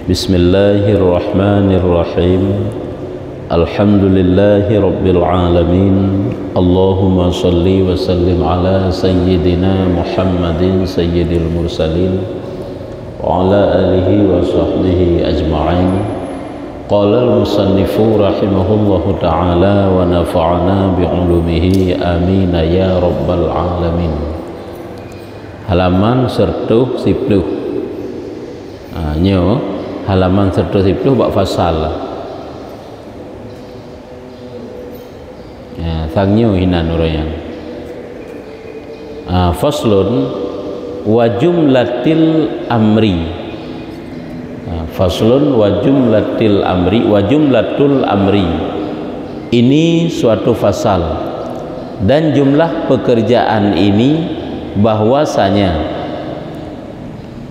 Bismillahirrahmanirrahim. Alhamdulillahi rabbil alamin. Allahumma salli wa sallim ala sayyidina Muhammadin sayyidil mursalin wa ala alihi wa sahbihi ajma'in. Qala al-musannifu rahimahullahu ta'ala wa nafa'ana bi'ulumihi amin ya rabbal alamin. Halaman sertuh sipluh nyo halaman sertuh sipluh bak fasal ya sangnyo hinan urayan faslun wa jumlatil amri. Faslun wa jumlatil amri wa jumlatul amri. Ini suatu fasal dan jumlah pekerjaan ini bahwasanya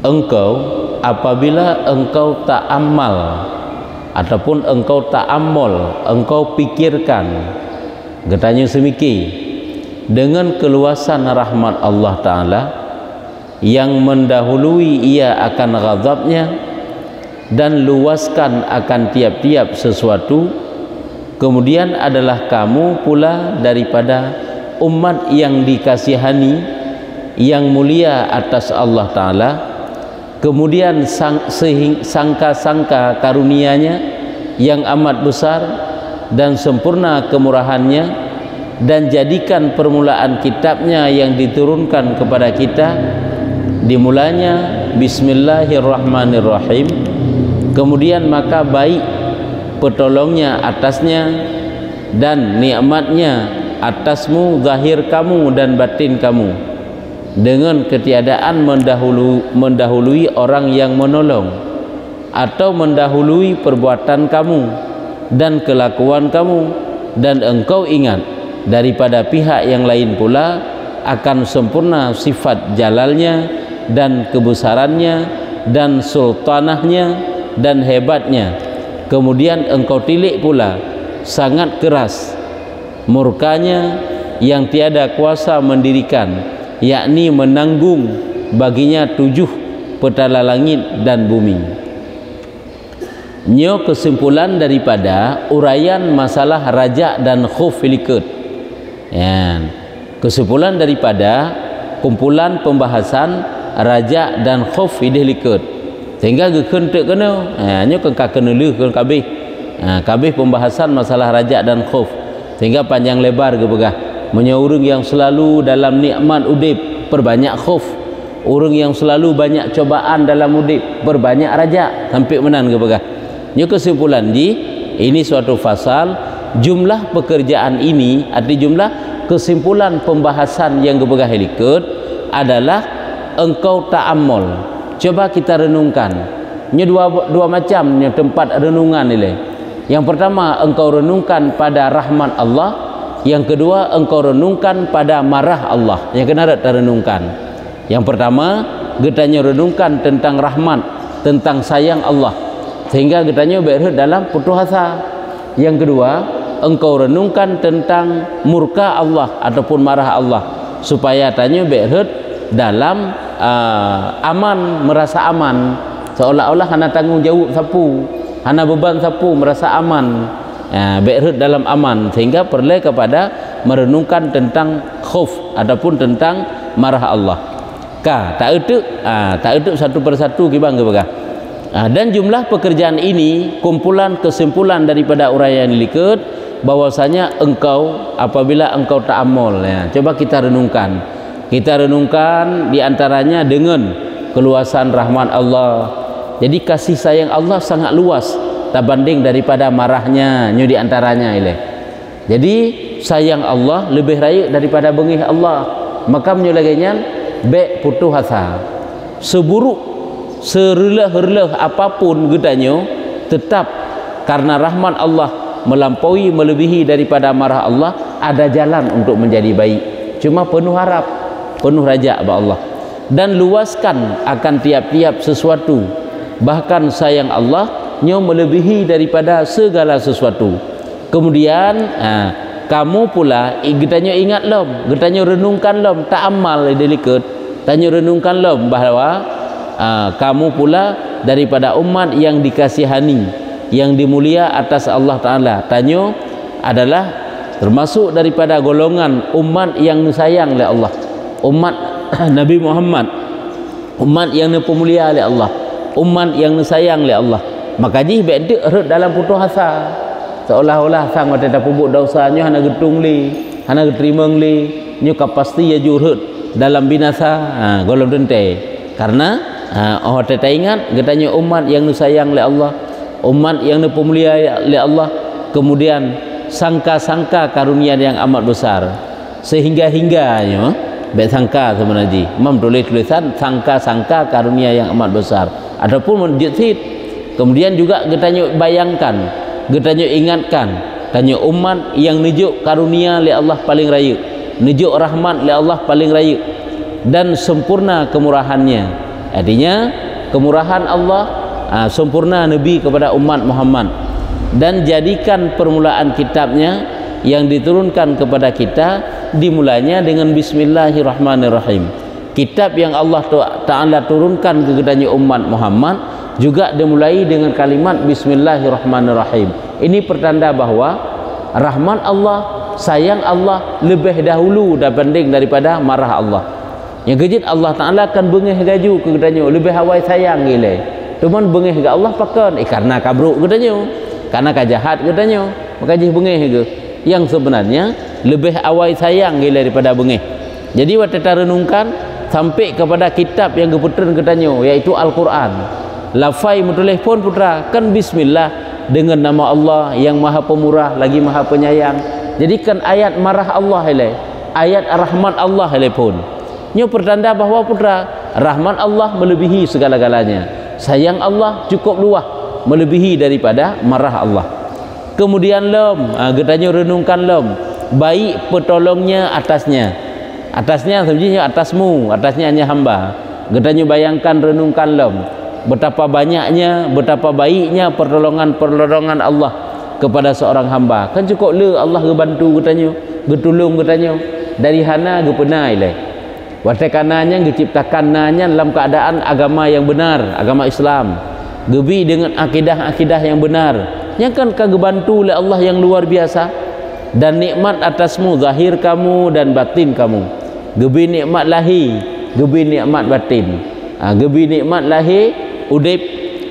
engkau apabila engkau ta'ammal ataupun engkau ta'ammul, engkau pikirkan getanya semiki dengan keluasan rahmat Allah Ta'ala yang mendahului ia akan ghazabnya dan luaskan akan tiap-tiap sesuatu, kemudian adalah kamu pula daripada umat yang dikasihani yang mulia atas Allah Ta'ala, kemudian sangka-sangka karunia-Nya yang amat besar dan sempurna kemurahannya, dan jadikan permulaan kitabnya yang diturunkan kepada kita dimulanya Bismillahirrahmanirrahim, kemudian maka baik pertolongnya atasnya dan nikmatnya atasmu zahir kamu dan batin kamu, dengan ketiadaan mendahului orang yang menolong atau mendahului perbuatan kamu dan kelakuan kamu, dan engkau ingat daripada pihak yang lain pula akan sempurna sifat jalalnya dan kebesarannya dan sultanahnya dan hebatnya, kemudian engkau tilik pula sangat keras murkanya yang tiada kuasa mendirikan, yakni menanggung baginya 7 petala langit dan bumi. Nyo kesimpulan daripada uraian masalah raja dan khuf filikut ya, kesimpulan daripada kumpulan pembahasan raja dan khuf filikut sehingga gekentek kena nyo kena leuh kabeh kabeh pembahasan masalah raja dan khuf, sehingga panjang lebar ke begah menyo urang yang selalu dalam nikmat udip perbanyak khuf, urang yang selalu banyak cobaan dalam udip perbanyak raja sampai menan ke begah. Nyo kesimpulan ini suatu fasal jumlah pekerjaan ini arti jumlah kesimpulan pembahasan yang gebegah helikut adalah engkau ta'ammul. Coba kita renungkan. Ini dua macam tempat renungan ini. Yang pertama engkau renungkan pada rahmat Allah, yang kedua engkau renungkan pada marah Allah. Yang kena renungkan. Yang pertama getanya renungkan tentang rahmat, tentang sayang Allah, sehingga getanya berhad dalam putus asa. Yang kedua engkau renungkan tentang murka Allah ataupun marah Allah, supaya tanya berhad dalam aman, merasa aman, seolah-olah hana tanggung jawab sapu, hana beban sapu, merasa aman, berhad dalam aman, sehingga perlu kepada merenungkan tentang khuf ataupun tentang marah Allah. Tak eduk satu persatu kibang ke bagah. Dan jumlah pekerjaan ini kumpulan kesimpulan daripada uraian likut bahwasanya engkau apabila engkau ta'ammul ya, coba kita renungkan diantaranya dengan keluasan rahmat Allah. Jadi kasih sayang Allah sangat luas tak banding daripada marahnya nyo diantaranya ile. Jadi sayang Allah lebih raya daripada bengih Allah, maka menyolaganya baik putus asa seburuk serelah-relah apapun gedanyo, tetap karena rahmat Allah melampaui melebihi daripada marah Allah, ada jalan untuk menjadi baik. Cuma penuh harap, penuh raja kepada Allah, dan luaskan akan tiap-tiap sesuatu. Bahkan sayang Allah nyo melebihi daripada segala sesuatu. Kemudian kamu pula getanyo ingat lom, getanyo renungkan lom, ta'amal delikut, tanyo renungkan lom bahawa kamu pula daripada umat yang dikasihani, yang dimulia atas Allah Ta'ala. Tanyo adalah termasuk daripada golongan umat yang disayang oleh Allah, umat Nabi Muhammad, umat yang dipemulia oleh Allah, umat yang disayang oleh Allah. Maka jih bedek rut dalam putus asa, seolah-olah sang mata dah pubuk dosanya hana getung li, hana geterimeng li, nyu kapasti ya jurut dalam binasa golong dente. Karena oh teta ingat getanya umat yang disayang oleh Allah, umat yang dipemulia oleh Allah, kemudian sangka-sangka karunia yang amat besar, sehingga-hingganya baik sangka sebenarnya Imam tulisan sangka-sangka karunia yang amat besar ataupun menjadi. Kemudian juga getanya bayangkan, getanya ingatkan, tanya umat yang nujuk karunia oleh Allah paling raya, nujuk rahmat oleh Allah paling raya dan sempurna kemurahannya. Artinya kemurahan Allah sempurna Nabi kepada umat Muhammad, dan jadikan permulaan kitabnya yang diturunkan kepada kita dimulainya dengan Bismillahirrahmanirrahim. Kitab yang Allah Ta'ala turunkan ke gedanya umat Muhammad juga dimulai dengan kalimat Bismillahirrahmanirrahim. Ini pertanda bahwa rahmat Allah, sayang Allah lebih dahulu dibanding daripada marah Allah. Yang kejut Allah Ta'ala akan bengih gaju ke gedanya, lebih hawai sayang gila. Cuman bengih ke Allah pakan karena kabruk gedanya, karena kajahat gedanya, maka jih bengih ke. Yang sebenarnya lebih awai sayang gila daripada bengih. Jadi waktu kita renungkan sampai kepada kitab yang keputeran gedanya, yaitu Al-Quran. Lafai mutulih pun putra kan bismillah, dengan nama Allah yang maha pemurah lagi maha penyayang. Jadikan ayat marah Allah ile, ayat rahmat Allah ile pun nyo pertanda bahawa putra rahmat Allah melebihi segala-galanya, sayang Allah cukup luas melebihi daripada marah Allah. Kemudian getanya renungkan baik pertolongnya atasnya sebenarnya atasmu, atasnya hanya hamba. Getanya bayangkan renungkan betapa banyaknya, betapa baiknya pertolongan Allah kepada seorang hamba. Kan cukup le Allah gebantu getanya, getulung getanya dari hana gepenai le. Watai kananya diciptakan nanya dalam keadaan agama yang benar, agama Islam. Gebi dengan akidah-akidah yang benar. Yang kan gebantu oleh Allah yang luar biasa, dan nikmat atasmu zahir kamu dan batin kamu. Gebi nikmat lahir, gebi nikmat batin. Gebi nikmat lahir udip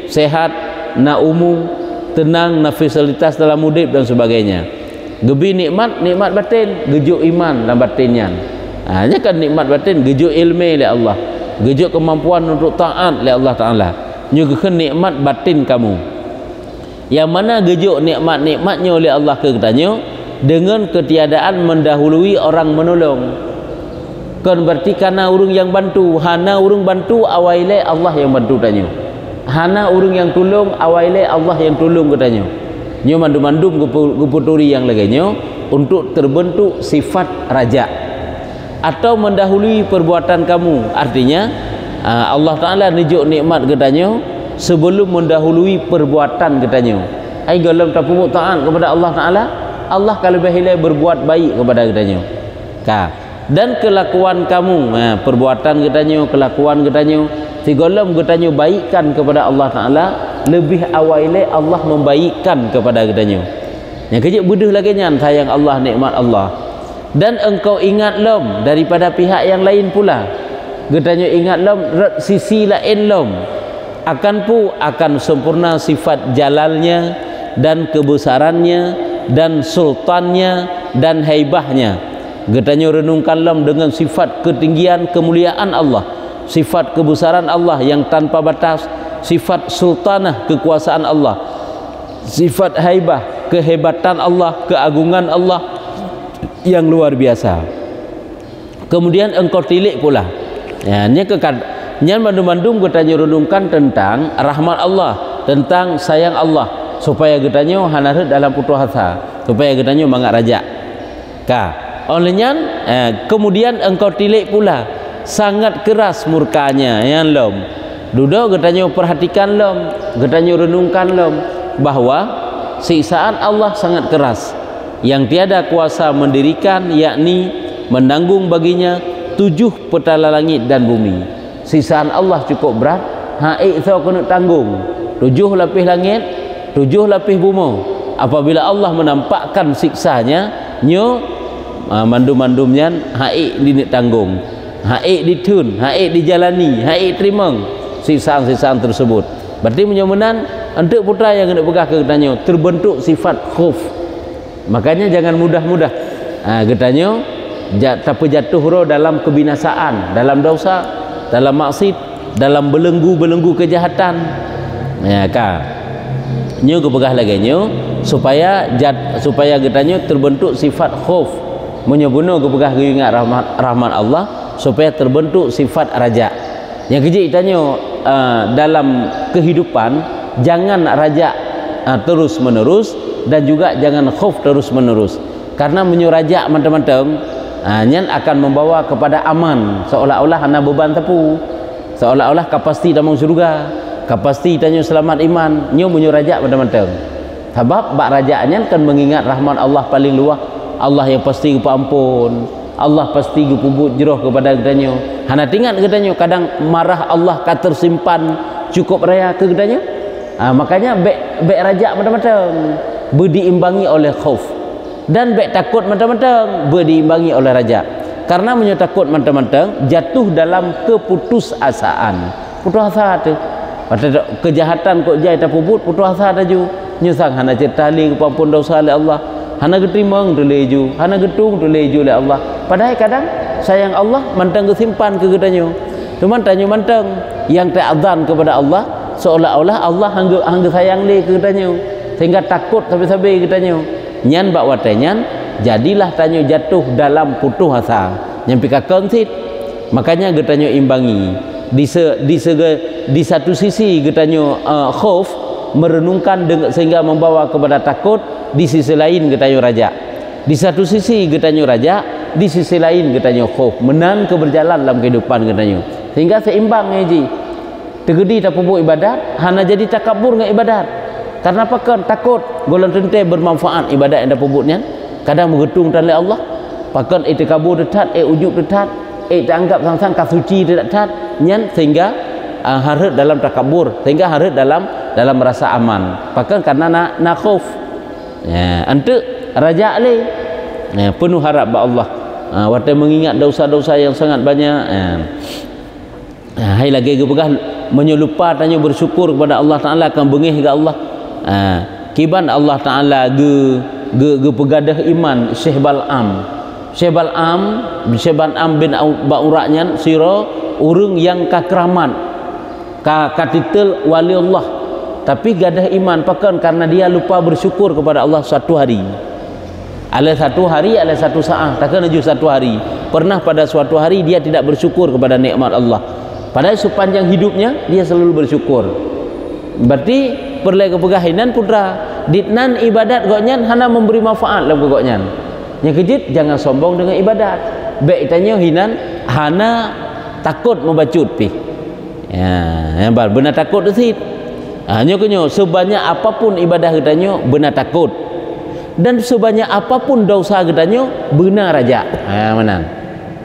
sehat, na umum, tenang, na fasilitas dalam udip dan sebagainya. Gebi nikmat batin, gejuk iman dalam batinnya. Hanya kan nikmat batin, gejuk ilmu oleh Allah, gejuk kemampuan untuk taat oleh Allah Ta'ala. Juga nikmat batin kamu, yang mana gejuk nikmat-nikmatnya oleh Allah ketanya dengan ketiadaan mendahului orang menolong. Kan berarti karena urung yang bantu, hana urung bantu awaile Allah yang bantu tanya, hana urung yang tolong awaile Allah yang tolong katanya. Nyo mandum-mandum guputuri yang laganya untuk terbentuk sifat raja atau mendahului perbuatan kamu. Artinya Allah Ta'ala nujuk nikmat katanya sebelum mendahului perbuatan katanya. Ai galam tapumuk taat kepada Allah Ta'ala, Allah kalau bahilai berbuat baik kepada katanya. Dan kelakuan kamu, perbuatan katanya, kelakuan katanya, tigolam katanya baikkan kepada Allah Ta'ala, lebih awaile Allah membaikkan kepada katanya. Yang kejap buduh lagi nyan sayang Allah, nikmat Allah. Dan engkau ingat daripada pihak yang lain pula. Katanya ingat sisi lain akan sempurna sifat jalalnya dan kebesarannya dan sultannya dan haibahnya. Katanya renungkan dengan sifat ketinggian kemuliaan Allah, sifat kebesaran Allah yang tanpa batas, sifat sultanah kekuasaan Allah, sifat haibah kehebatan Allah, keagungan Allah yang luar biasa. Kemudian engkau tilik pula nyan mandum-mandum getanya renungkan tentang rahmat Allah, tentang sayang Allah, supaya getanya hanaret dalam putus asa, supaya getanya mangak raja olehnya. Kemudian engkau tilik pula sangat keras murkanya yang duda getanya perhatikan getanya renungkan bahwa siksaan Allah sangat keras yang tiada kuasa mendirikan, yakni menanggung baginya 7 petala langit dan bumi. Siksaan Allah cukup berat haik so kena tanggung 7 lapis langit 7 lapis bumi. Apabila Allah menampakkan siksanya nyo mandum-mandumnya haik dinik tanggung, haik ditun, haik dijalani, haik terima siksaan-siksaan tersebut. Berarti menyomenan untuk putra yang hendak pegah ke getanyo terbentuk sifat khuf. Makanya jangan mudah-mudah getanyo tapi jatuh roh dalam kebinasaan, dalam dosa, dalam maksiat, dalam belenggu-belenggu kejahatan. Ya kan. Nyo kepegah lagi nyo supaya getanyo terbentuk sifat khuf. Menyobuno kepegah ingat rahmat Allah supaya terbentuk sifat raja. Yang kejik tanyo dalam kehidupan jangan raja terus menerus dan juga jangan khuf terus menerus, karena menyuraja mentang-mentang nyan akan membawa kepada aman, seolah-olah hana beban tepu, seolah-olah kapasti damang surga, kapasti tanyo selamat iman. Nyo menyuraja mentang-mentang sebab bak rajaannya kan mengingat rahmat Allah paling luas, Allah yang pasti ampun, Allah pasti puput jeroh kepada gedanyo. Hana tingat gedanyo kadang marah Allah ka tersimpan cukup raya ke gedanyo. Makanya bek raja mentang-mentang berdiimbangi oleh khauf, dan bek takut mentang-mentang berdiimbangi oleh raja. Karena menyo takut mentang-mentang jatuh dalam keputusasaan. Putus asa tu. Pada kejahatan kok jai tak puput putus asa taju. Nyusang hana certali kepampun dosa oleh Allah. Hana getimang tu leju, hana getung tu leju oleh Allah. Padahal kadang sayang Allah mantang kesimpan ke gedanyo. Cuman tanyo mantang yang ta'adzan kepada Allah seolah-olah Allah hangga sayang le ke gedanyo, sehingga takut sampai-sampai gedanyo. Nyan bak watenyan jadilah tanyo jatuh dalam putus asa nyampi ka konsit. Makanya getanyo imbangi di satu sisi getanyo khauf merenungkan sehingga membawa kepada takut, di sisi lain getanyo raja. Di satu sisi getanyo raja, di sisi lain getanyo khauf, menan keberjalan dalam kehidupan getanyo sehingga seimbang ngaji. Tegedi tak pupuk ibadat hana jadi takabur dengan ibadat. Karena apa kan takut golongan tente bermanfaat ibadat yang dah pupuknya. Kadang menggetung oleh Allah. Pakan itikabur detat, ujub detat, tak anggap sang-sang kasuci detat, nyan sehingga harut dalam takabur, sehingga harut dalam rasa aman. Pakan karena nak khauf. Ya, untuk raja le. Ya, penuh harap ba Allah. Waktu mengingat dosa-dosa yang sangat banyak. Hai lagi kepegah menyelupa tanya bersyukur kepada Allah Taala akan bengih ke Allah. Kiban Allah Taala ge pegadah iman Syekh Bal'am bin Ba'uraknya sira urang yang kakramat ka titel wali Allah, tapi gadah iman pakan karena dia lupa bersyukur kepada Allah satu hari. Ala satu saat, takkan aju satu hari. Pernah pada suatu hari dia tidak bersyukur kepada nikmat Allah. Padahal sepanjang hidupnya dia selalu bersyukur. Berarti perlu kepegahinan putra ditnan ibadat goknyan hana memberi manfaat dalam goknyan. Yang kejit jangan sombong dengan ibadat. Baik tanya hinan hana takut membacut pi. Ya, yang benar takut desit. Hanya kenyo sebanyak apapun ibadah getanyo benar takut. Dan sebanyak apapun dosa getanyo benar raja. Mana?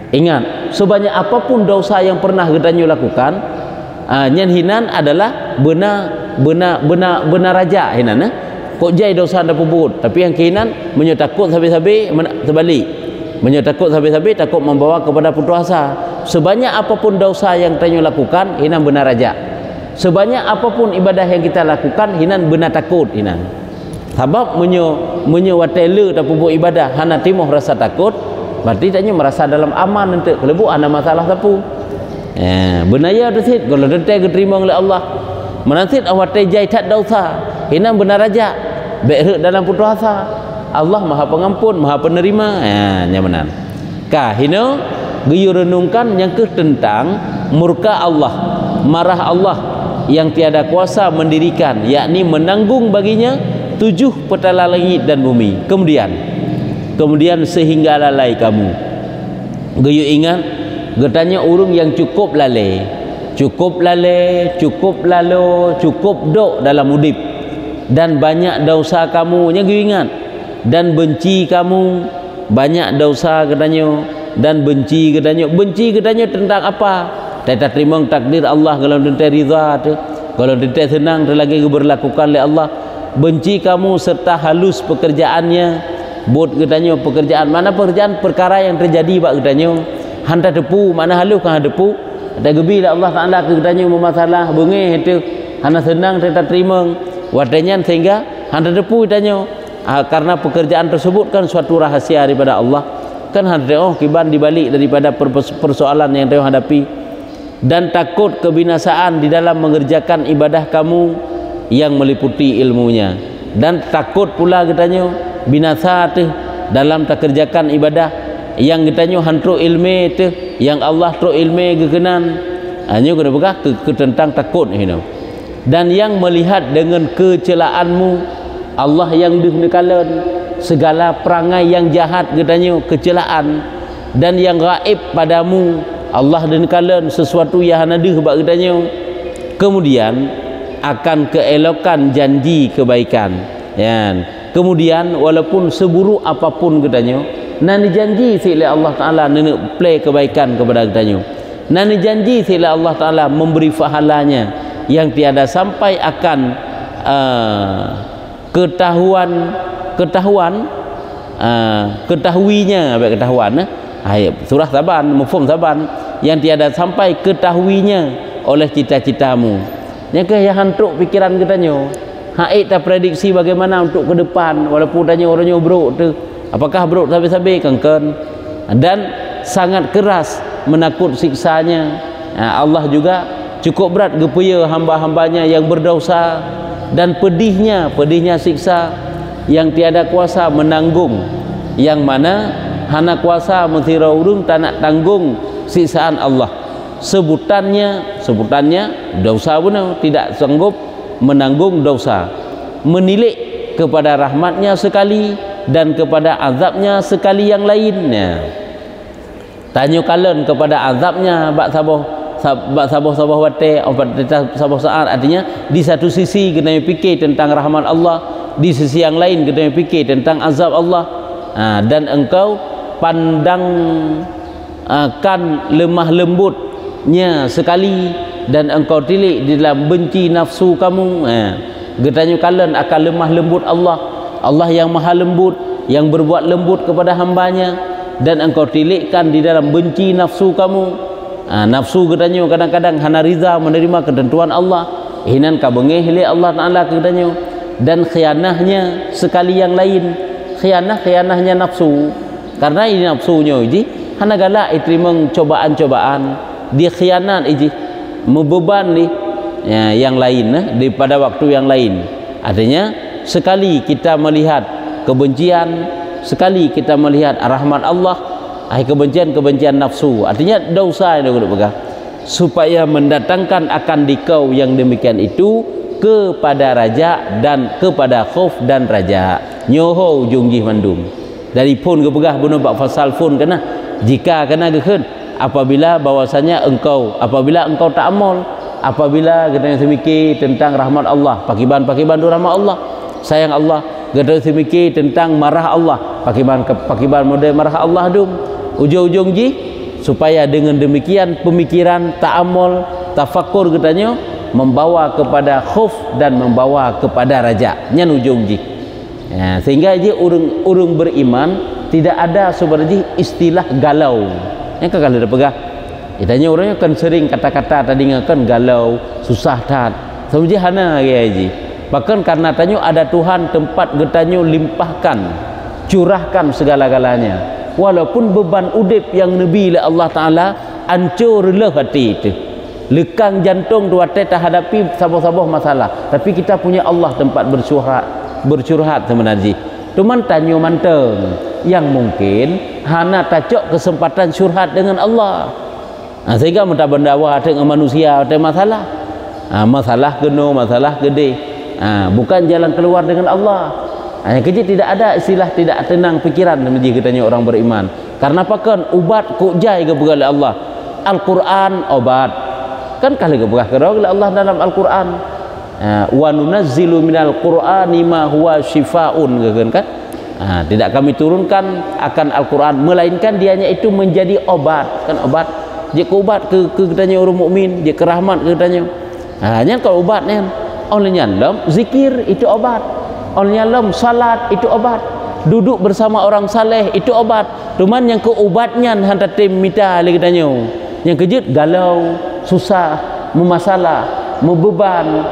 Ingat, sebanyak apapun dosa yang pernah getanyo lakukan, nyan hinan adalah benar raja hinan. Kok jai dosa anda puput, tapi yang kehinan menyotakut sabi-sabi terbalik. Menyotakut sabi-sabi takut membawa kepada putus asa. Sebanyak apapun dosa yang tanyo lakukan, hinan benar raja. Sebanyak apapun ibadah yang kita lakukan, hinan benar takut hinan. Sebab menyo watele tak pupuk ibadah hana timoh rasa takut, berarti tanyo merasa dalam aman untuk kelebu ana masalah tapu. Benaya desit kalau dente diterima oleh Allah. Menansit awate jai tak dosa, hinan benar raja. Baik dalam putus asa. Allah Maha Pengampun, Maha Penerima. Nya benar. Ka hino geyu renungkan yang ke tentang murka Allah, marah Allah yang tiada kuasa mendirikan, yakni menanggung baginya 7 petala langit dan bumi. Kemudian sehingga lalai kamu. Geyu ingat getanya urung yang cukup lalai, cukup lalu, cukup dok dalam udip, dan banyak dosa kamu. Nya geyu ingat dan benci kamu, banyak dosa getanyo dan benci getanyo tentang apa? tak terima takdir Allah, kalau dia rida tu, kalau dia senang dia lagi berlakukan oleh Allah. Benci kamu serta halus pekerjaannya, buat katanya pekerjaan mana pekerjaan perkara yang terjadi bak katanya hanta depu mana halus kan depu ada gebi lah Allah Taala katanya memasalah bengih itu hana senang tak terima wadanya sehingga hanta depu katanya karena pekerjaan tersebut kan suatu rahasia daripada Allah kan hanta kiban dibalik daripada persoalan yang dia hadapi, dan takut kebinasaan di dalam mengerjakan ibadah kamu yang meliputi ilmunya, dan takut pula katanya binasa tu dalam tak kerjakan ibadah yang katanya hantro ilmu tu yang Allah tro ilmu kekenan hanya kena pegah ke tentang takut ini. Dan yang melihat dengan kecelaanmu Allah yang dihnekalan segala perangai yang jahat katanya kecelaan, dan yang gaib padamu Allah dihnekalan sesuatu yang hanaduh bak katanya. Kemudian akan keelokan janji kebaikan ya. Kemudian walaupun seburuk apapun katanya nani janji sila Allah Taala nenek play kebaikan kepada katanya, nani janji sila Allah Taala memberi pahalanya yang tiada sampai akan ketahuinya surah Saban mufhum Saban yang tiada sampai ketahuinya oleh cita-citamu. Yang hantuk pikiran katanya haid tak prediksi bagaimana untuk ke depan walaupun tanya orangnya buruk tu apakah buruk sampai-sampai kengken, dan sangat keras menakut siksanya. Allah juga cukup berat gepuya hamba-hambanya yang berdosa, dan pedihnya siksa yang tiada kuasa menanggung, yang mana hana kuasa mengira urung tak nak tanggung siksaan Allah. Sebutannya dosa benar, tidak sanggup menanggung dosa, menilik kepada rahmatnya sekali dan kepada azabnya sekali yang lainnya. Tanya kalian kepada azabnya bak sabah wate sabah saat, artinya di satu sisi kena fikir tentang rahmat Allah, di sisi yang lain kena fikir tentang azab Allah. Dan engkau pandang akan lemah lembutnya sekali, dan engkau tilik di dalam benci nafsu kamu. Getanya kalian akan lemah lembut Allah yang maha lembut, yang berbuat lembut kepada hambanya, dan engkau tilikkan di dalam benci nafsu kamu. Nafsu getanya kadang-kadang hana riza menerima ketentuan Allah, hinan kabengeh li Allah Taala getanya, dan khianahnya sekali yang lain, khianahnya nafsu, karena ini nafsunya ini hana galak terima cobaan-cobaan, dia khianat ini membeban ni yang lain daripada waktu yang lain. Artinya sekali kita melihat kebencian, sekali kita melihat rahmat Allah, kebencian nafsu, artinya dosa yang duduk pegang, supaya mendatangkan akan dikau yang demikian itu kepada raja dan kepada khauf dan raja. Nyoho ujung jih mandum dari pun ke pegah bunuh bak fasal pun kena jika kena gekhen apabila bahwasanya apabila engkau tak amal, apabila kita semikir tentang rahmat Allah, pakiban rahmat Allah, sayang Allah, kita semikir tentang marah Allah, pakiban model marah Allah dum, ujung-ujung ji supaya dengan demikian pemikiran ta'amul tafakur katanya membawa kepada khauf dan membawa kepada raja nyan ujung ji. Sehingga ji urung beriman tidak ada sebenarnya istilah galau. Yang kalau dia pegah itanya orangnya kan sering kata-kata tadi kan galau, susah tat. Sebenarnya hana haji. Bahkan karena tanya ada Tuhan tempat getanyo limpahkan, curahkan segala-galanya. Walaupun beban udip yang Nabi Allah Taala hancur leh hati itu. Lekang jantung dua tak hadapi sabah-sabah masalah. Tapi kita punya Allah tempat bercurhat sebenarnya. Cuman tanya manteng yang mungkin hana tacok kesempatan curhat dengan Allah. Sehingga minta berdakwah dengan manusia ada masalah. Masalah geno, masalah gede. Bukan jalan keluar dengan Allah. Yang kecil tidak ada istilah tidak tenang pikiran menjadi katanya orang beriman. Karena apa kan ubat kujai kepada Allah. Al-Quran obat. Kan kali kepada Allah dalam Al-Quran. Wa nunazzilu minal Qur'ani ma huwa syifaun kan? Tidak kami turunkan akan Al-Quran melainkan dianya itu menjadi obat, kan obat. je ke ubat ke katanya orang mukmin, je ke rahmat ke katanya. Nya kalau ubat ni olehnya lam zikir itu obat, olehnya lam salat itu obat, duduk bersama orang saleh itu obat. Cuman yang ke ubatnya hantar tim mita lagi katanya. Yang kejut galau, susah, memasalah, membeban,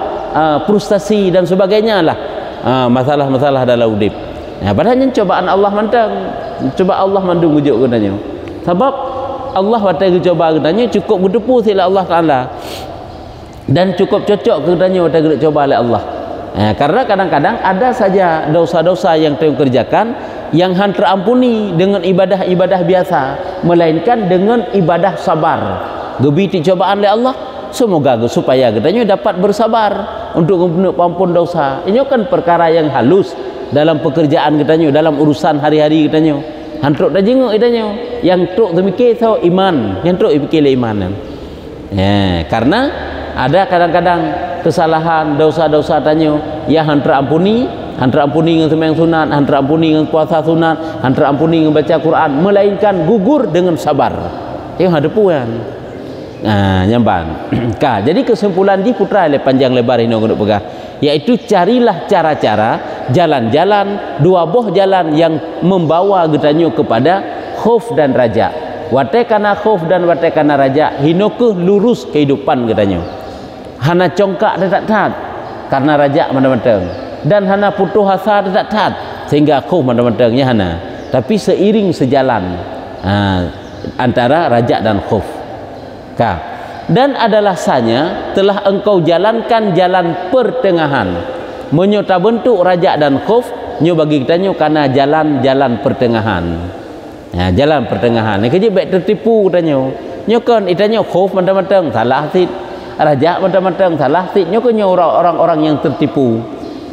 frustasi dan sebagainya lah. Masalah-masalah dalam hidup. Padahal cobaan Allah mantang, coba Allah mandung ujuk katanya. Sebab Allah watai coba katanya cukup berdepu sila Allah Taala. Dan cukup cocok katanya watai coba oleh Allah. Karena kadang-kadang ada saja dosa-dosa yang kita kerjakan yang han terampuni dengan ibadah-ibadah biasa, melainkan dengan ibadah sabar. Gebiti cobaan oleh Allah, semoga supaya katanya dapat bersabar untuk mengampun dosa. Ini kan perkara yang halus dalam pekerjaan katanya, dalam urusan hari-hari katanya. Hantruk dah jenguk katanya. Yang truk terfikir tahu iman, yang truk fikir iman. Karena ada kadang-kadang kesalahan, dosa-dosa tanya yang han terampuni dengan sembahyang sunat, han terampuni dengan puasa sunat, han terampuni dengan baca Quran, melainkan gugur dengan sabar. Yang ada puan. Nyamban. Jadi kesimpulan di putra le panjang lebar ini untuk pegah, yaitu carilah cara-cara, jalan-jalan, dua boh jalan yang membawa getanyo kepada khauf dan raja. Wate kana khauf dan wate kana raja, hinokuh lurus kehidupan getanyo. Hana congkak tidak tat karena raja mentang-mentang, dan hana putus asa tidak tat sehingga khauf mentang-mentangnya hana. Tapi seiring sejalan antara raja dan khauf. Dan adalah sanya telah engkau jalankan jalan pertengahan, menyota bentuk raja dan khauf nyo bagi kita nyo karena jalan-jalan pertengahan. Jalan pertengahan ni kerja baik tertipu katanya nyo kan itanya khauf mentang-mentang salah sit, raja mentang-mentang salah sit, nyo kan orang-orang yang tertipu,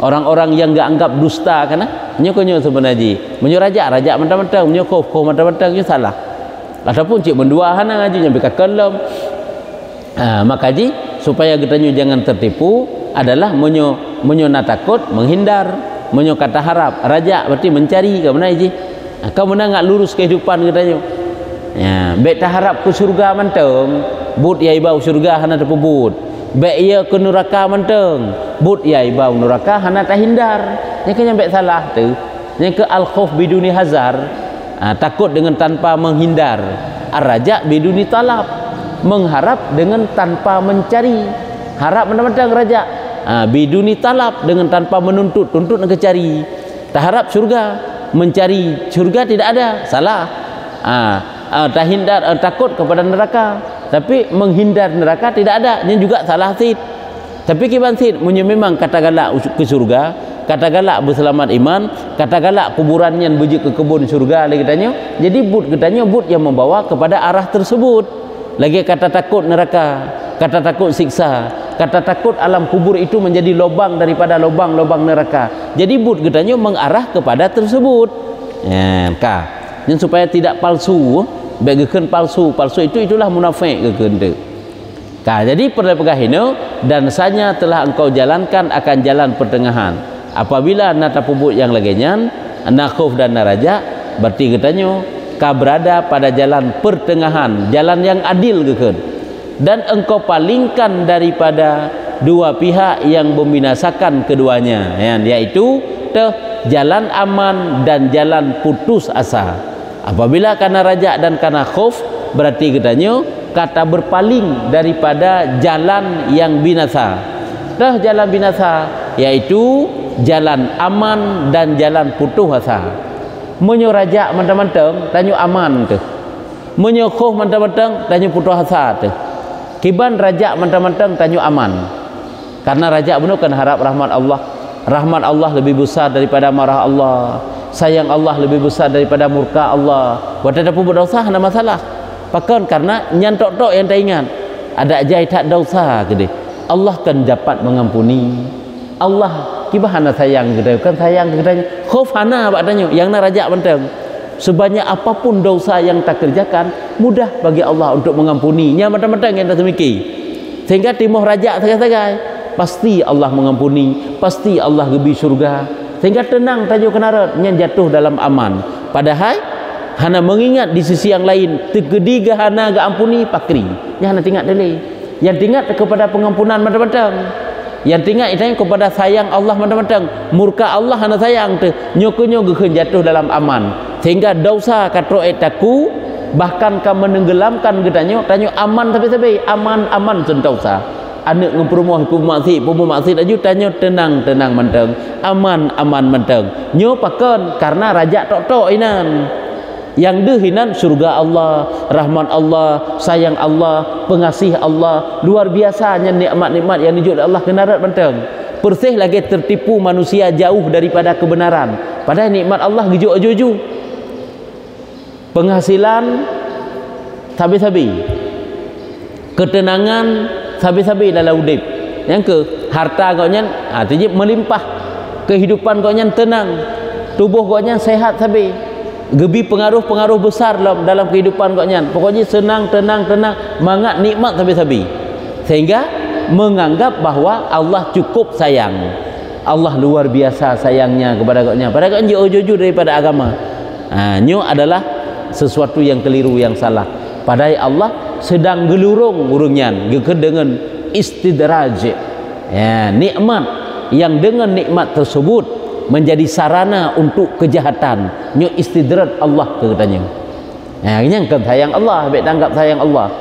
orang-orang yang enggak anggap dusta kana nyo kan nyo sebenarnya menyo raja mentang-mentang, menyo khauf mentang-mentang nyo salah. Ataupun cik mendua hana ngaji nyampe kalam. Maka ji supaya kita jangan tertipu adalah menyo nak takut menghindar, menyo kata harap raja berarti mencari ke mana ji. Kau mana ngak lurus kehidupan kita baik tak harap ke surga manteng, but ia bau surga hana terpebut. Baik ia ke neraka manteng, but ia bau neraka hana tak hindar. Yang kan baik salah tu. Yang ke al khauf biduni hazar. Takut dengan tanpa menghindar. Ar-raja biduni talab, mengharap dengan tanpa mencari. Harap mentang-mentang raja, biduni talab, dengan tanpa menuntut, tuntut nak cari. Tak harap surga, mencari surga tidak ada, salah. Tak hindar, takut kepada neraka, tapi menghindar neraka tidak ada, ini juga salah sid. Tapi kiban sid, memang kata galak ke surga, kata galak berselamat iman, kata galak kuburan yang bujuk ke kebun surga lagi katanya. Jadi katanya but yang membawa kepada arah tersebut. Lagi kata takut neraka, kata takut siksa, kata takut alam kubur itu menjadi lubang daripada lubang-lubang neraka. Jadi but katanya mengarah kepada tersebut. Yang supaya tidak palsu, bagikan palsu itulah munafik kekende. Jadi pada pegahino dan sanya telah engkau jalankan akan jalan pertengahan. Apabila nata pubut yang laginya nak khauf dan naraja, berarti katanya kau berada pada jalan pertengahan, jalan yang adil kekend. Dan engkau palingkan daripada dua pihak yang membinasakan keduanya, yaitu jalan aman dan jalan putus asa. Apabila karena raja dan karena khauf, berarti katanya kata berpaling daripada jalan yang binasa. Jalan binasa yaitu jalan aman dan jalan putus asa. Menyo raja mentang-mentang tanyo aman tu. Menyo khauf mentang-mentang tanyo putus asa tu. Kiban raja mentang-mentang tanyo aman. Karena raja benar kan harap rahmat Allah. Rahmat Allah lebih besar daripada marah Allah. Sayang Allah lebih besar daripada murka Allah. Buat ada pun berdosa ada masalah. Pakan karena nyantok-tok yang tak ingat. Ada ajai tak dosa gede. Allah kan dapat mengampuni. Allah kibah hana sayang gede, kan sayang gede. Khauf hana bakdanyo yang na raja mentang. Sebanyak apapun dosa yang tak kerjakan, mudah bagi Allah untuk mengampuni. Nya mentang-mentang yang tak semiki. Sehingga timuh raja sagai-sagai, pasti Allah mengampuni, pasti Allah gebi surga. Sehingga tenang tajuk kenarat nya jatuh dalam aman. Padahal hana mengingat di sisi yang lain tegediga hana ga ampuni pakri nya hana tingat dele yang tingat kepada pengampunan matang-matang yang tingat itu kepada sayang Allah matang-matang murka Allah hana sayang tu nyokonyo gekeun jatuh dalam aman sehingga dosa katro etaku bahkan ka menenggelamkan getanyo tanyo aman tapi aman sentosa anak ngepromoh pemaksud aju tanyo tenang menteng aman menteng nyo pakon karena raja tok inan yang dehinan surga Allah, rahmat Allah, sayang Allah, pengasih Allah, luar biasanya nikmat-nikmat yang dijud Allah kenarat menteng persih lagi tertipu manusia jauh daripada kebenaran padahal nikmat Allah gejuk-gejuk penghasilan sabi-sabi ketenangan sabi-sabi dalam udip yang ke harta koknya artinya melimpah kehidupan koknya tenang tubuh koknya sehat sabi gebi pengaruh besar dalam kehidupan koknya pokoknya senang tenang mangat nikmat sabi-sabi sehingga menganggap bahwa Allah cukup sayang Allah luar biasa sayangnya kepada koknya padahal koknya jauh-jauh daripada agama nyo adalah sesuatu yang keliru yang salah padahal Allah sedang gelurung urungnya dengan istidraj ya nikmat yang dengan nikmat tersebut menjadi sarana untuk kejahatan nyo istidraj Allah ke katanya yang sayang Allah baik tanggap sayang Allah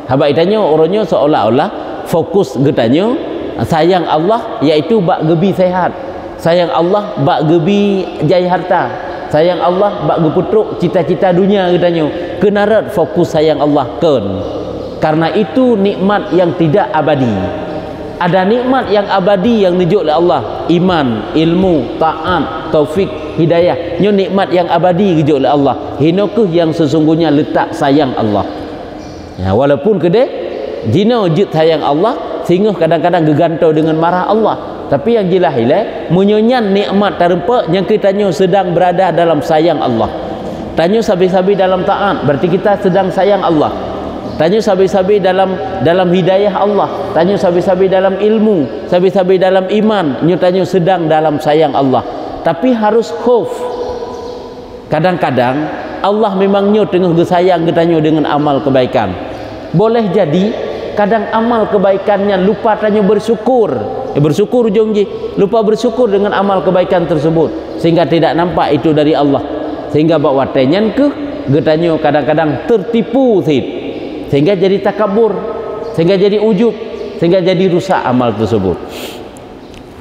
habaq itanya orangnya seolah-olah fokus katanya sayang Allah iaitu bak gebi sehat sayang Allah bak gebi jaya harta sayang Allah bak geputruk cita-cita dunia katanya kenarat fokus sayang Allah karena itu nikmat yang tidak abadi ada nikmat yang abadi yang dijuk oleh Allah iman, ilmu, taat, taufik, hidayah nyo nikmat yang abadi dijuk oleh Allah hinokah yang sesungguhnya letak sayang Allah ya, walaupun kedai jino jut sayang Allah sehingga kadang-kadang gegantau dengan marah Allah tapi yang jelas ile menyonyan nikmat terempa yang kita nyo sedang berada dalam sayang Allah tanyo sabi-sabi dalam taat berarti kita sedang sayang Allah tanyo sabi-sabi dalam hidayah Allah tanyo sabi-sabi dalam ilmu sabi-sabi dalam iman nyo tanyo sedang dalam sayang Allah tapi harus khauf kadang-kadang Allah memang nyo tengah gesayang getanyo dengan amal kebaikan boleh jadi kadang amal kebaikannya lupa tanyo bersyukur bersyukur jongji lupa bersyukur dengan amal kebaikan tersebut sehingga tidak nampak itu dari Allah sehingga bawa tenyan ke getanyo kadang-kadang tertipu sehingga jadi takabur sehingga jadi ujub sehingga jadi rusak amal tersebut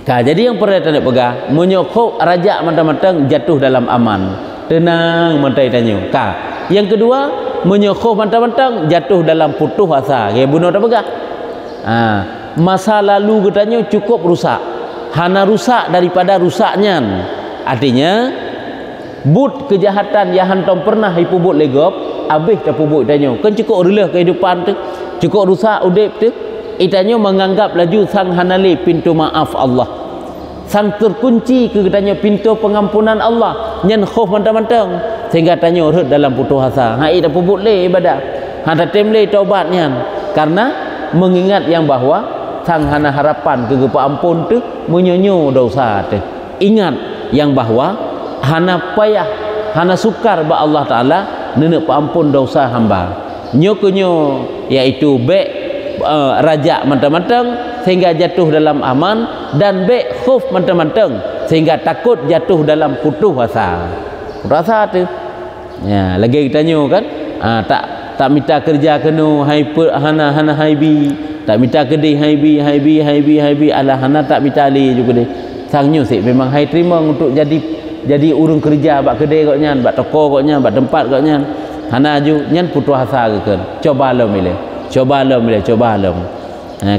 jadi yang perlu kita pegang menyokok raja mentang-mentang jatuh dalam aman tenang mentai tanyo yang kedua menyokok mentang-mentang jatuh dalam putus asa kayak bunuh tak pegang masa lalu getanyo cukup rusak hana rusak daripada rusaknya artinya but kejahatan yang hantam pernah hipubut legop habis dah pubuk itanyo kan cukup relah kehidupan tu cukup rusak udip tu itanyo menganggap laju sang hanali pintu maaf Allah sang terkunci ke itanyo pintu pengampunan Allah nyen khauf mentang-mentang sehingga tanyo hurt dalam putus asa hai dah pubuk le ibadah hada tem le taubatnya karena mengingat yang bahwa sang hana harapan ke ampun tu menyonyo dosa tu ingat yang bahwa hana payah hana sukar ba Allah Taala nenek paampun dosa hamba nyokonyo iaitu raja mentang-mentang sehingga jatuh dalam aman dan khauf mentang-mentang sehingga takut jatuh dalam putus asa tu ya lagi kita nyo kan tak minta kerja kena hana haibi tak minta kedai haibi ala hana tak minta ali juga deh sang nyo sik memang hai terima untuk jadi urung kerja bak kedai koknya bak toko koknya bak tempat koknya hana ju nyan putus asa ke coba lom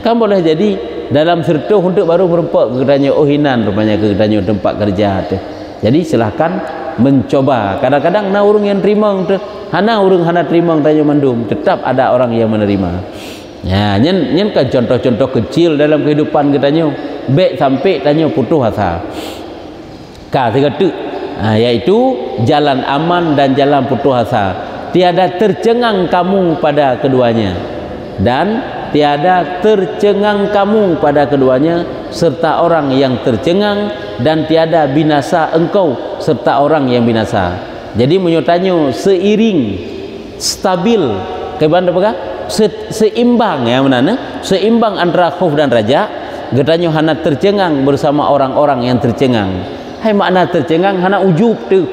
kan boleh jadi dalam sertuh untuk baru merempak kedanyo hinan rupanya kedanyo tempat kerja tu jadi silahkan mencoba kadang-kadang na urung yang terima tu hana urung hana terima tanyo mandum tetap ada orang yang menerima ya nyen kan contoh-contoh kecil dalam kehidupan kedanyo sampai tanyo putus asa yaitu jalan aman dan jalan putus asa tiada tercengang kamu pada keduanya dan tiada tercengang kamu pada keduanya serta orang yang tercengang dan tiada binasa engkau serta orang yang binasa Jadi menyotanyo seiring, stabil, keban apa? Seimbang ya mana? Seimbang antara khauf dan raja. Getanyo hana tercengang bersama orang-orang yang tercengang. Hai makna tercengang hana ujub tu.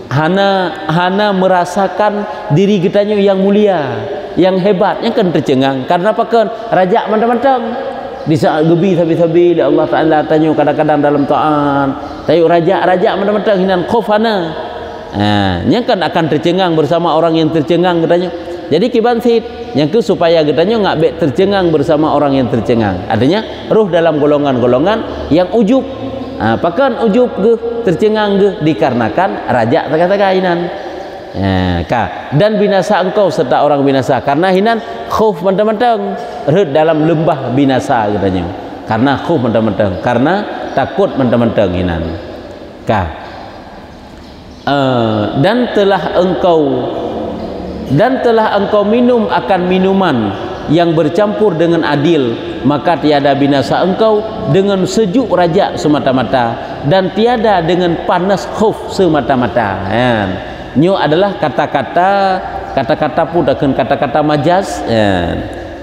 Hana merasakan diri getanyo yang mulia, yang hebat, yang kan tercengang. Karena apa kan? Raja mentang-mentang di saat gebi sabi-sabi Allah Taala tanya kadang-kadang dalam ta'an. Tayu raja mentang-mentang hinan khauf hana. Yang kan akan tercengang bersama orang yang tercengang getanyo. Jadi kiban sit yang ke supaya getanyo ngak bek tercengang bersama orang yang tercengang. Artinya ruh dalam golongan-golongan yang ujub. Pakan ujub ke tercengang ke dikarenakan raja kata-kata hinan. Dan binasa engkau serta orang binasa karena hinan khauf mentang-mentang red dalam lembah binasa katanya. Karena khauf mentang-mentang, karena takut mentang-mentang hinan. Dan telah engkau minum akan minuman yang bercampur dengan adil, maka tiada binasa engkau dengan sejuk raja semata-mata dan tiada dengan panas khauf semata-mata. Nyo adalah kata-kata pun akan kata-kata majaz.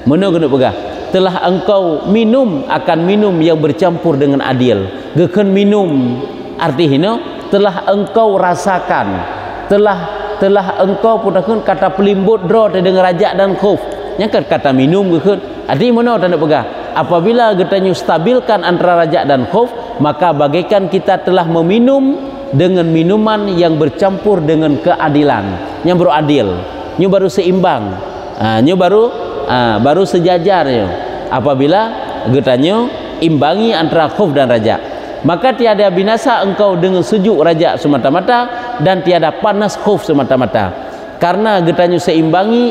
Mana kena pegah? Telah engkau minum akan minum yang bercampur dengan adil. Gekan minum artinya telah engkau rasakan, telah engkau pun akan kata pelimbut draw dengan raja dan khauf. Yang kata minum gekan. Artinya mana tanda pegah? Apabila getanyo stabilkan antara raja dan khauf, maka bagaikan kita telah meminum dengan minuman yang bercampur dengan keadilan, yang baru adil, yang baru seimbang, yang baru sejajar. Apabila getanyo imbangi antara khauf dan raja, maka tiada binasa engkau dengan sejuk raja semata-mata dan tiada panas khauf semata-mata. Karena getanyo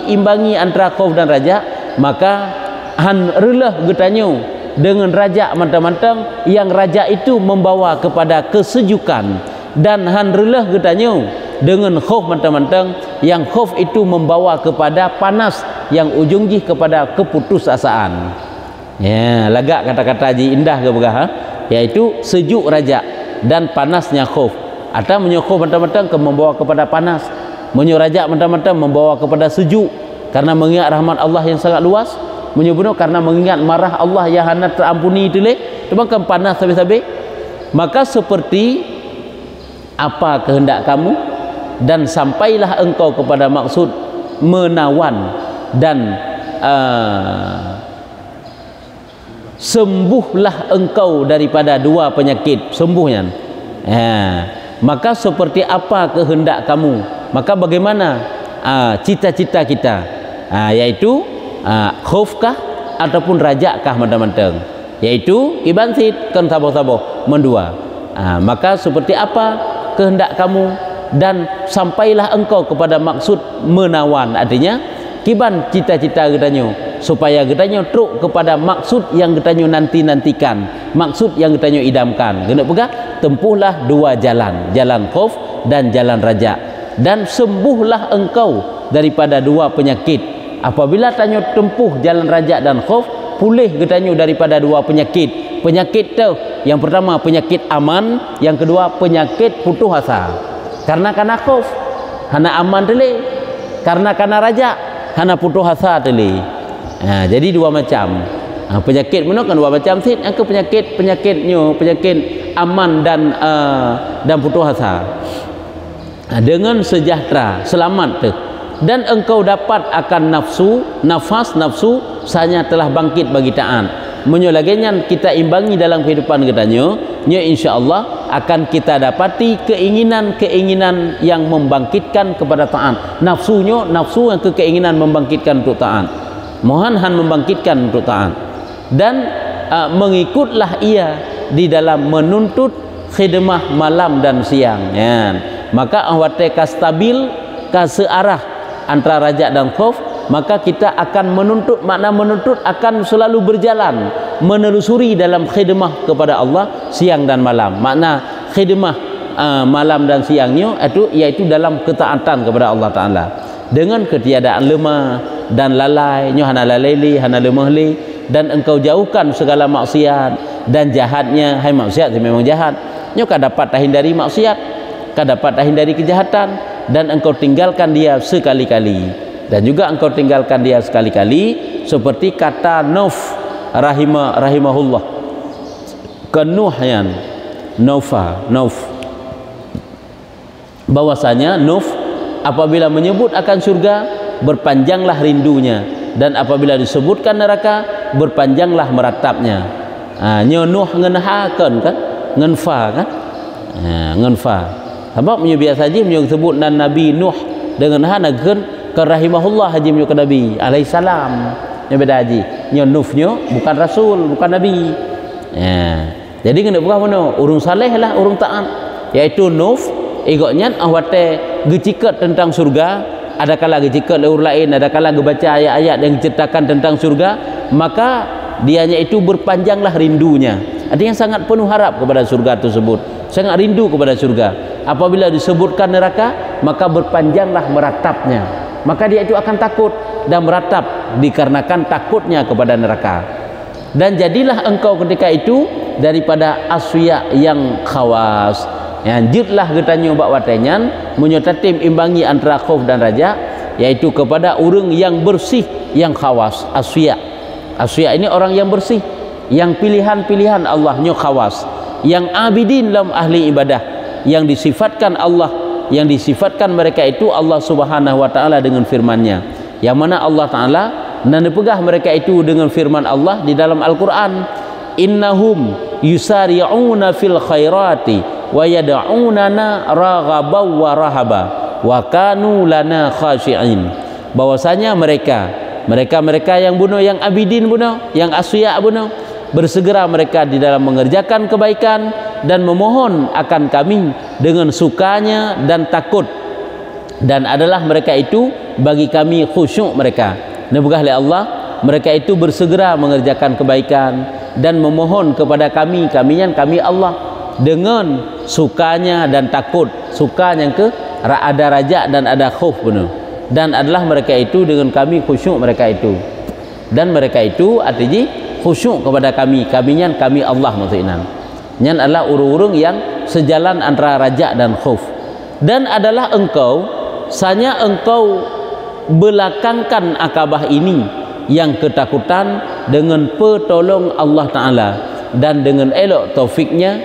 imbangi antara khauf dan raja, maka han relah getanyo dengan raja mantang-mantang yang raja itu membawa kepada kesejukan, dan han relah getanyo dengan khauf mantang-mantang yang khauf itu membawa kepada panas yang ujungnya kepada keputusasaan. Ya, lagak kata-kata ji indah ke begah, yaitu sejuk raja dan panasnya khauf. Atau menyokhuf mantang-mantang ke membawa kepada panas, menyoraja mentang-mentang membawa kepada sejuk karena mengingat rahmat Allah yang sangat luas, menyebut karena mengingat marah Allah yang hana terampuni itu leh, kan panas habis-habis. Maka seperti apa kehendak kamu, dan sampailah engkau kepada maksud menawan, dan sembuhlah engkau daripada dua penyakit, sembuhnya. Maka seperti apa kehendak kamu, maka bagaimana cita-cita kita, yaitu khaufkah ataupun rajakah mentang-mentang, yaitu ibansit kan sabar-sabar mendua. Maka seperti apa kehendak kamu, dan sampailah engkau kepada maksud menawan. Artinya kiban cita-cita getanyo supaya getanyo truk kepada maksud yang getanyo nantikan, maksud yang getanyo idamkan. Kena pegah, tempuhlah dua jalan, jalan khauf dan jalan raja, dan sembuhlah engkau daripada dua penyakit. Apabila tanyo tempuh jalan raja dan khauf, pulih getanyo daripada dua penyakit. Penyakit tu yang pertama penyakit aman, yang kedua penyakit putus asa. Karena khauf hana aman teli, karena raja hana putus asa teli. Jadi dua macam. Penyakit mana kan dua macam sih. Yang penyakitnya penyakit aman dan putus asa. Dengan sejahtera, selamat tu. Dan engkau dapat akan nafas nafsu sanya telah bangkit bagi taat. Menyolagenya kita imbangi dalam kehidupan kitanya, nya insyaallah akan kita dapati keinginan yang membangkitkan kepada taat. Nafsu yang keinginan membangkitkan untuk taat. Mohon han membangkitkan untuk taat. Dan mengikutlah ia di dalam menuntut khidmah malam dan siang. Ya. Maka awate stabil ka searah antara raja dan khauf, maka kita akan menuntut, makna menuntut akan selalu berjalan menelusuri dalam khidmah kepada Allah siang dan malam. Makna khidmah malam dan siangnya itu yaitu dalam ketaatan kepada Allah Taala dengan ketiadaan lemah dan lalai, nyo hana lalai hana lemah li, dan engkau jauhkan segala maksiat dan jahatnya. Hai maksiat memang jahat, nyo kan dapat terhindari maksiat. kau dapat hindari kejahatan, dan engkau tinggalkan dia sekali-kali. Dan juga engkau tinggalkan dia sekali-kali, seperti kata Nuh rahimahullah, kenuhyan Nuh, bahwasanya Nuh apabila menyebut akan surga, berpanjanglah rindunya, dan apabila disebutkan neraka, berpanjanglah meratapnya. Nuh ngenahakan kan, ngenfa kan, ngenfa. Sebab punya biasa haji punya sebut dan Nabi Nuh dengan hanakan ke rahimahullah haji punya ke Nabi alaihi salam. Nya beda haji. Nya Nuh nya bukan rasul, bukan nabi. Jadi kena bukan mana? Urung saleh lah, urung taat. Yaitu Nuh igotnya awate gecikat tentang surga, ada kala gecikat leur lain, ada kala baca ayat-ayat yang menceritakan tentang surga, maka dianya itu berpanjanglah rindunya. Artinya sangat penuh harap kepada surga tersebut, sangat rindu kepada surga. Apabila disebutkan neraka, maka berpanjanglah meratapnya. Maka dia itu akan takut dan meratap dikarenakan takutnya kepada neraka. Dan jadilah engkau ketika itu daripada aswiya yang khawas. Jitlah getanya bak watenyan menyotatim imbangi antara khauf dan raja, yaitu kepada orang yang bersih, yang khawas. Aswiya ini orang yang bersih, yang pilihan-pilihan Allah nya khawas, yang abidin dalam ahli ibadah, yang disifatkan Allah, yang disifatkan mereka itu Allah Subhanahu wa taala dengan firman-Nya, yang mana Allah taala nanepegah mereka itu dengan firman Allah di dalam Al-Qur'an, innahum yusari'una fil khairati wa yad'unana raghaban wa rahaba wa kanu lana khashi'in. Bahwasanya mereka yang bunuh, yang abidin bunuh, yang aswiya bunuh, bersegera mereka di dalam mengerjakan kebaikan dan memohon akan kami dengan sukanya dan takut, dan adalah mereka itu bagi kami khusyuk mereka. Nebugah oleh Allah, mereka itu bersegera mengerjakan kebaikan dan memohon kepada kami Allah dengan sukanya dan takut. Suka yang ke ada raja dan ada khauf benar, dan adalah mereka itu dengan kami khusyuk mereka itu, dan mereka itu artinya khusyuk kepada kami Allah maksudnya. Nyan adalah urung-urung yang sejalan antara raja dan khauf. Dan adalah engkau sanya engkau belakangkan akabah ini yang ketakutan dengan pertolong Allah Ta'ala dan dengan elok taufiknya,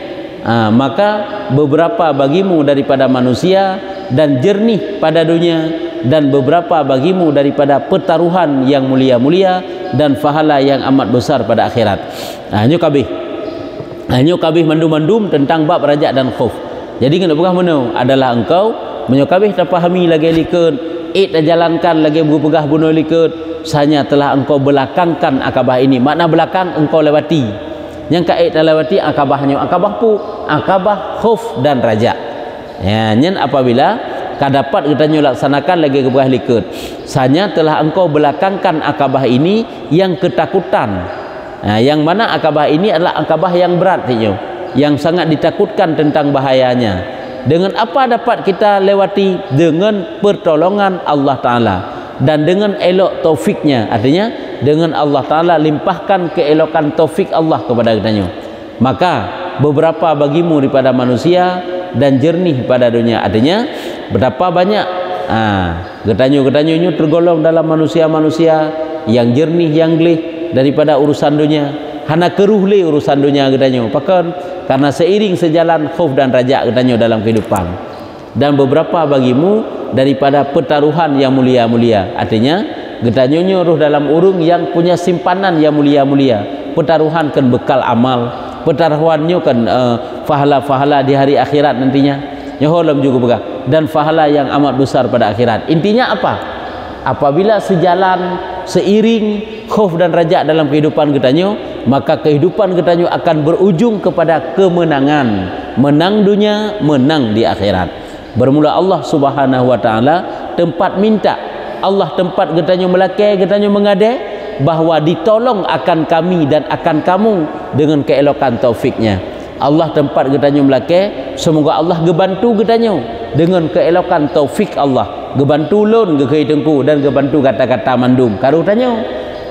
maka beberapa bagimu daripada manusia dan jernih pada dunia, dan beberapa bagimu daripada pertaruhan yang mulia-mulia dan pahala yang amat besar pada akhirat. Hanya kabih mandum-mandum tentang bab raja dan khauf. Jadi kena pegah mana adalah engkau menyokabih terpahami lagi likut, tak jalankan lagi berpegah bunuh likut, sanya telah engkau belakangkan akabah ini. Makna belakang engkau lewati. Yang kait lewati akabahnya, akabah khauf dan raja. Nyen apabila kadapat kita laksanakan lagi kepegah likut, sanya telah engkau belakangkan akabah ini yang ketakutan. Yang mana akabah ini adalah akabah yang berat, yang sangat ditakutkan tentang bahayanya. Dengan apa dapat kita lewati? Dengan pertolongan Allah Ta'ala dan dengan elok taufiknya. Artinya dengan Allah Ta'ala limpahkan keelokan taufik Allah kepada kita. Maka beberapa bagimu daripada manusia dan jernih pada dunia. Artinya berapa banyak getanyo-getanyo tergolong dalam manusia-manusia yang jernih, yang gelih daripada urusan dunia. Hana keruhli urusan dunia getanyo pakan, karena seiring sejalan khauf dan raja getanyo dalam kehidupan. Dan beberapa bagimu daripada pertaruhan yang mulia-mulia. Artinya getanyo roh dalam urung yang punya simpanan yang mulia-mulia. Pertaruhan kan bekal amal, pertaruhannya kan pahala-pahala di hari akhirat nantinya. Nyoholam juga begah, dan pahala yang amat besar pada akhirat. Intinya apa? Apabila sejalan, seiring khauf dan raja dalam kehidupan getanyo, maka kehidupan getanyo akan berujung kepada kemenangan, menang dunia, menang di akhirat. Bermula Allah Subhanahu wa taala tempat minta, Allah tempat getanyo melakai, getanyo mengadai bahawa ditolong akan kami dan akan kamu dengan keelokan taufiknya. Allah tempat getanyo melakai, semoga Allah gebantu getanyo dengan keelokan taufik Allah, gebantu lon ke tengku dan gebantu kata-kata mandum karu tanyo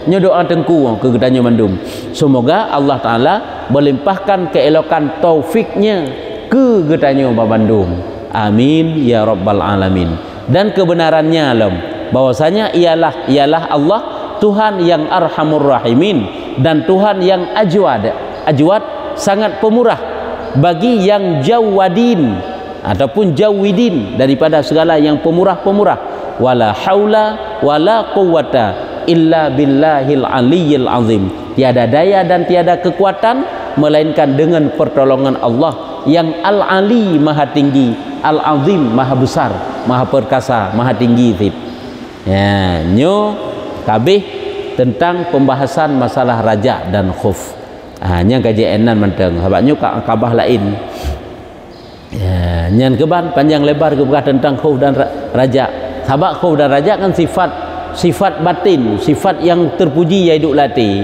nyo doa tengku ke getanyo mandum. Semoga Allah Ta'ala melimpahkan keelokan taufiknya ke getanyo babandum. Amin ya rabbal alamin. Dan kebenarannya alam bahwasanya ialah Allah Tuhan yang arhamur rahimin dan Tuhan yang ajwad sangat pemurah bagi yang jawadin ataupun jawidin daripada segala yang pemurah-pemurah. Wala haula wala quwwata illa billahil aliyyil azim. Tiada daya dan tiada kekuatan melainkan dengan pertolongan Allah yang al-ali maha tinggi, al-azim maha besar, maha perkasa, maha tinggi itu. Ya, nyo kabeh tentang pembahasan masalah raja dan khuf. Nya kaji enan menteng habaknya kabah lain. Ya, nyan keban panjang lebar kebah tentang khuf dan raja. Sabak khuf dan raja kan sifat batin, sifat yang terpuji ya hidup latih.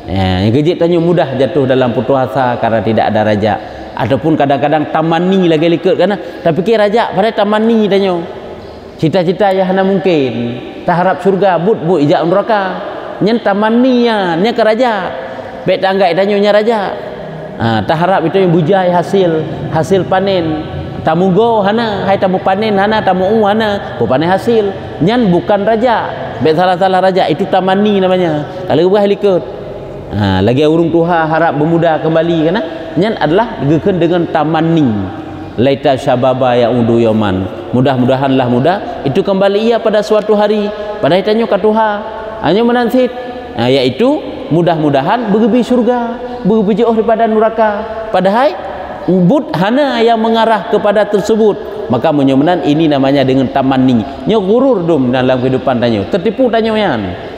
Ya, yang kejit tanya mudah jatuh dalam putus asa karena tidak ada raja, ataupun kadang-kadang tamani lagi likut karena tapi fikir raja pada tamani tanya cita-cita yang hana mungkin tak harap surga but ijak neraka nyen tamani nya ke raja baik tangga tanya nya raja tak harap itu yang bujai hasil panen tamugo hana hai tamu panen hana tamu hana panen hasil nyen bukan raja baik salah-salah raja itu tamani namanya kalau buah likut. Lagi urung tuha harap bermuda kembali karena nyan adalah gekeun dengan tamani laita syababa ya udu yaman, mudah-mudahanlah muda itu kembali ia pada suatu hari pada tanya ka tuha hanya menansit yaitu mudah-mudahan bergebi surga bergebi jauh daripada neraka padahal but hana yang mengarah kepada tersebut maka menyemenan ini namanya dengan tamani nya gurur dum dalam kehidupan tanya tertipu tanya yan.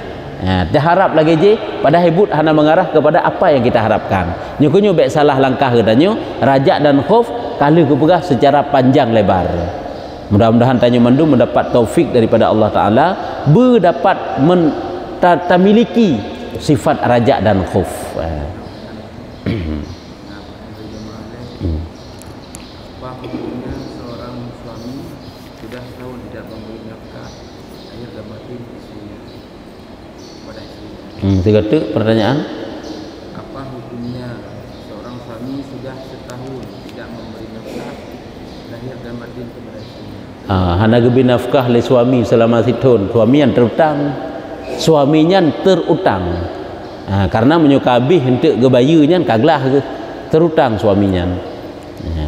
Harap lagi je pada hibut hana mengarah kepada apa yang kita harapkan. Nyokunyo baik salah langkah katanya raja dan khuf kali kepegah secara panjang lebar. Mudah-mudahan tanya mandu mendapat taufik daripada Allah Taala berdapat memiliki sifat raja dan khuf. Seorang suami sudah tahun tidak memberi nafkah lahir dan batin istrinya. Tiga tu pertanyaan. Apa hukumnya seorang suami sudah setahun tidak memberi nafkah lahir dan batin kepada istrinya? Hana gebi nafkah le suami selama setahun. Suami yang terutang, suaminya terutang. Karena menyukabi hendak gebayunya kaglah ke terutang suaminya.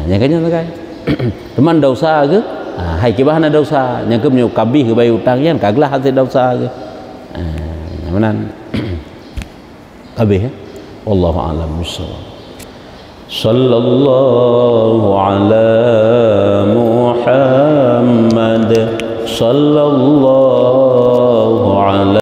Yang kanya kan. Teman dosa ke? Hai kibah hana dosa. Yang ke menyukabi gebayu utangnya kaglah hasil dosa ke. Menan kabeh ya wallahu a'lam bissawab sallallahu ala Muhammad sallallahu ala